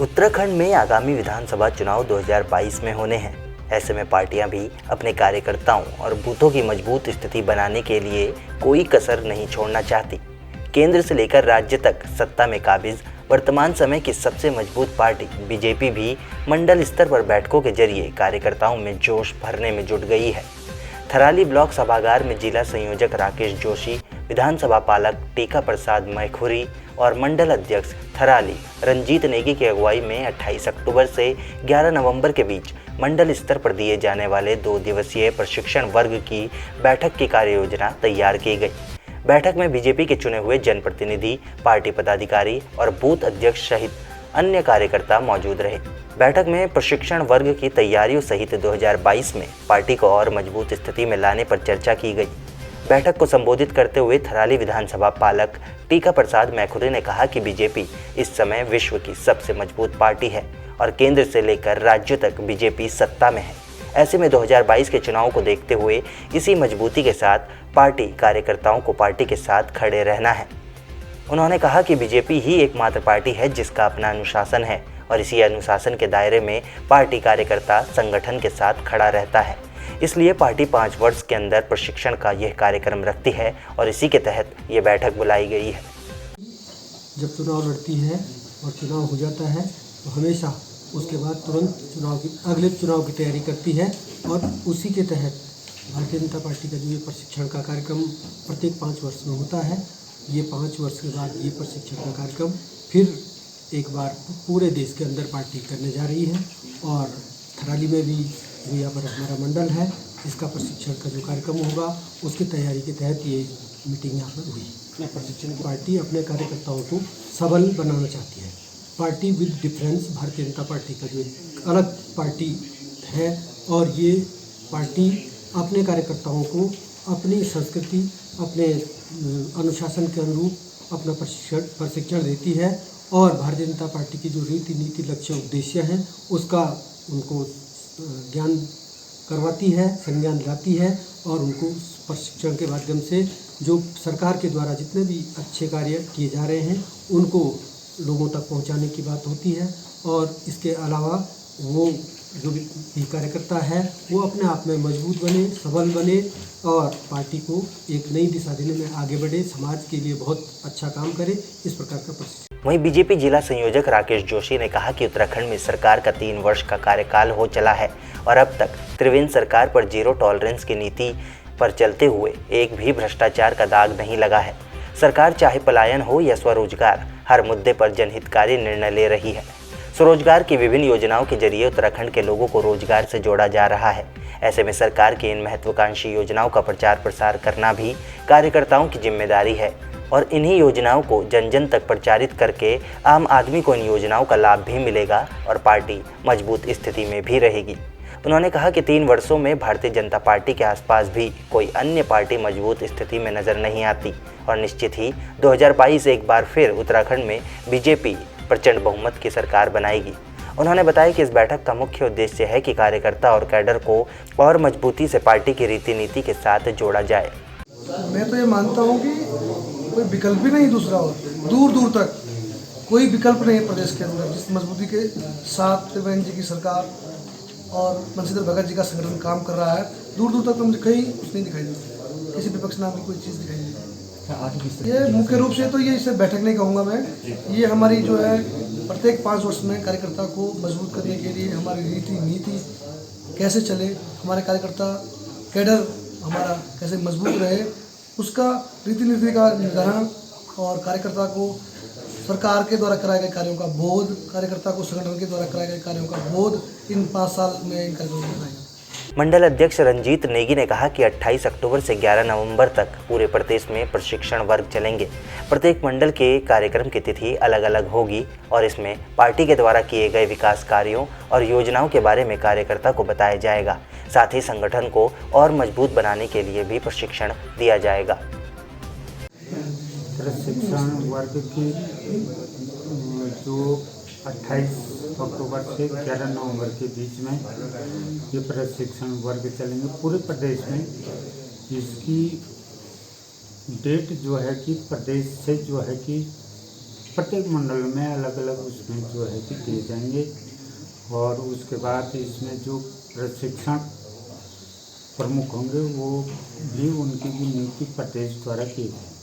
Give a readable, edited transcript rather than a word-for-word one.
उत्तराखंड में आगामी विधानसभा चुनाव 2022 में होने हैं। ऐसे में पार्टियां भी अपने कार्यकर्ताओं और बूथों की मजबूत स्थिति बनाने के लिए कोई कसर नहीं छोड़ना चाहती। केंद्र से लेकर राज्य तक सत्ता में काबिज वर्तमान समय की सबसे मजबूत पार्टी बीजेपी भी मंडल स्तर पर बैठकों के जरिए कार्यकर्ताओं में जोश भरने में जुट गई है। थराली ब्लॉक सभागार में जिला संयोजक राकेश जोशी, विधानसभा पालक टीका प्रसाद मैखुरी और मंडल अध्यक्ष थराली रंजीत नेगी की अगुवाई में 28 अक्टूबर से 11 नवंबर के बीच मंडल स्तर पर दिए जाने वाले 2 दिवसीय प्रशिक्षण वर्ग की बैठक की कार्ययोजना तैयार की गई। बैठक में बीजेपी के चुने हुए जनप्रतिनिधि, पार्टी पदाधिकारी और बूथ अध्यक्ष सहित अन्य कार्यकर्ता मौजूद रहे। बैठक में प्रशिक्षण वर्ग की तैयारियों सहित 2022 में पार्टी को और मजबूत स्थिति में लाने पर चर्चा की गई। बैठक को संबोधित करते हुए थराली विधानसभा पालक टीका प्रसाद मैखुरी ने कहा कि बीजेपी इस समय विश्व की सबसे मजबूत पार्टी है और केंद्र से लेकर राज्यों तक बीजेपी सत्ता में है। ऐसे में 2022 के चुनाव को देखते हुए इसी मजबूती के साथ पार्टी कार्यकर्ताओं को पार्टी के साथ खड़े रहना है। उन्होंने कहा कि बीजेपी ही एकमात्र पार्टी है जिसका अपना अनुशासन है और इसी अनुशासन के दायरे में पार्टी कार्यकर्ता संगठन के साथ खड़ा रहता है। इसलिए पार्टी 5 वर्ष के अंदर प्रशिक्षण का यह कार्यक्रम रखती है और इसी के तहत ये बैठक बुलाई गई है। जब चुनाव लड़ती है और चुनाव हो जाता है तो हमेशा उसके बाद तुरंत अगले चुनाव की तैयारी करती है और उसी के तहत भारतीय जनता पार्टी का जो ये प्रशिक्षण का कार्यक्रम प्रत्येक 5 वर्ष में होता है, ये 5 वर्ष के बाद ये प्रशिक्षण का कार्यक्रम फिर एक बार पूरे देश के अंदर पार्टी करने जा रही है। और थराली में भी जो यहाँ पर हमारा मंडल है, इसका प्रशिक्षण का जो कार्यक्रम होगा उसकी तैयारी के तहत ये मीटिंग यहाँ पर हुई। प्रशिक्षण पार्टी अपने कार्यकर्ताओं को सबल बनाना चाहती है। Party with difference Bharatiya Janata party का जो एक अलग पार्टी है और ये पार्टी अपने कार्यकर्ताओं को अपनी संस्कृति, अपने अनुशासन के अनुरूप अपना प्रशिक्षण देती है और भारतीय जनता पार्टी की जो रीति नीति, लक्ष्य, उद्देश्य हैं उसका उनको ज्ञान करवाती है, संज्ञान दिलाती है और उनको प्रशिक्षण के माध्यम से जो सरकार के द्वारा जितने भी अच्छे कार्य किए जा रहे हैं उनको लोगों तक पहुंचाने की बात होती है। और इसके अलावा वो जो भी कार्यकर्ता है वो अपने आप में मजबूत बने, सबल बने और पार्टी को एक नई दिशा देने में आगे बढ़े, समाज के लिए बहुत अच्छा काम करे, इस प्रकार का प्रशिक्षण। वहीं बीजेपी जिला संयोजक राकेश जोशी ने कहा कि उत्तराखंड में सरकार का 3 वर्ष का कार्यकाल हो चला है और अब तक त्रिवेंद्र सरकार पर जीरो टॉलरेंस की नीति पर चलते हुए एक भी भ्रष्टाचार का दाग नहीं लगा है। सरकार चाहे पलायन हो या स्वरोजगार, हर मुद्दे पर जनहितकारी निर्णय ले रही है। स्वरोजगार की विभिन्न योजनाओं के जरिए उत्तराखंड के लोगों को रोजगार से जोड़ा जा रहा है। ऐसे में सरकार की इन महत्वाकांक्षी योजनाओं का प्रचार प्रसार करना भी कार्यकर्ताओं की जिम्मेदारी है और इन्हीं योजनाओं को जन जन तक प्रचारित करके आम आदमी को इन योजनाओं का लाभ भी मिलेगा और पार्टी मजबूत स्थिति में भी रहेगी। उन्होंने कहा कि 3 वर्षों में भारतीय जनता पार्टी के आसपास भी कोई अन्य पार्टी मजबूत स्थिति में नजर नहीं आती और निश्चित ही 2022 एक बार फिर उत्तराखंड में बीजेपी प्रचंड बहुमत की सरकार बनाएगी। उन्होंने बताया कि इस बैठक का मुख्य उद्देश्य है कि कार्यकर्ता और कैडर को और मजबूती से पार्टी की रीति नीति के साथ जोड़ा जाए। मैं तो ये मानता हूँ कि कोई विकल्प ही नहीं दूसरा हो, दूर दूर तक कोई विकल्प नहीं प्रदेश के अंदर। जिस मजबूती के साथ त्रिवेंद्र जी की सरकार और बंशीधर भगत जी का संगठन काम कर रहा है, दूर दूर तक तो मुझे कहीं कुछ नहीं दिखाई देता, किसी विपक्ष नाम की कोई चीज़ दिखाई नहीं देती। ये मुख्य रूप से तो ये इसे बैठक नहीं कहूँगा मैं, ये हमारी जो है प्रत्येक 5 वर्ष में कार्यकर्ता को मजबूत करने के लिए हमारी रीति नीति कैसे चले, हमारे कार्यकर्ता कैडर हमारा कैसे मजबूत रहे, उसका रीति नीति का निर्धारण और कार्यकर्ता को सरकार के द्वारा कराए गए कार्यों का बोध, कार्यकर्ता को संगठन के द्वारा कराए गए कार्यों का बोध इन 5 साल में इन कार्यक्रमों में कराएगा। मंडल अध्यक्ष रंजीत नेगी ने कहा कि 28 अक्टूबर से 11 नवंबर तक पूरे प्रदेश में प्रशिक्षण वर्ग चलेंगे। प्रत्येक मंडल के कार्यक्रम की तिथि अलग अलग होगी और इसमें पार्टी के द्वारा किए गए विकास कार्यों और योजनाओं के बारे में कार्यकर्ता को बताया जाएगा। साथ ही संगठन को और मजबूत बनाने के लिए भी प्रशिक्षण दिया जाएगा। प्रशिक्षण वर्ग की जो 28 अक्टूबर से 11 नवंबर के बीच में ये प्रशिक्षण वर्ग चलेंगे पूरे प्रदेश में। इसकी डेट जो है कि प्रदेश से जो है कि प्रत्येक मंडल में अलग अलग उसमें जो है कि दिए जाएंगे और उसके बाद इसमें जो प्रशिक्षण प्रमुख होंगे वो भी उनकी भी नियुक्ति प्रदेश द्वारा की जाएगी।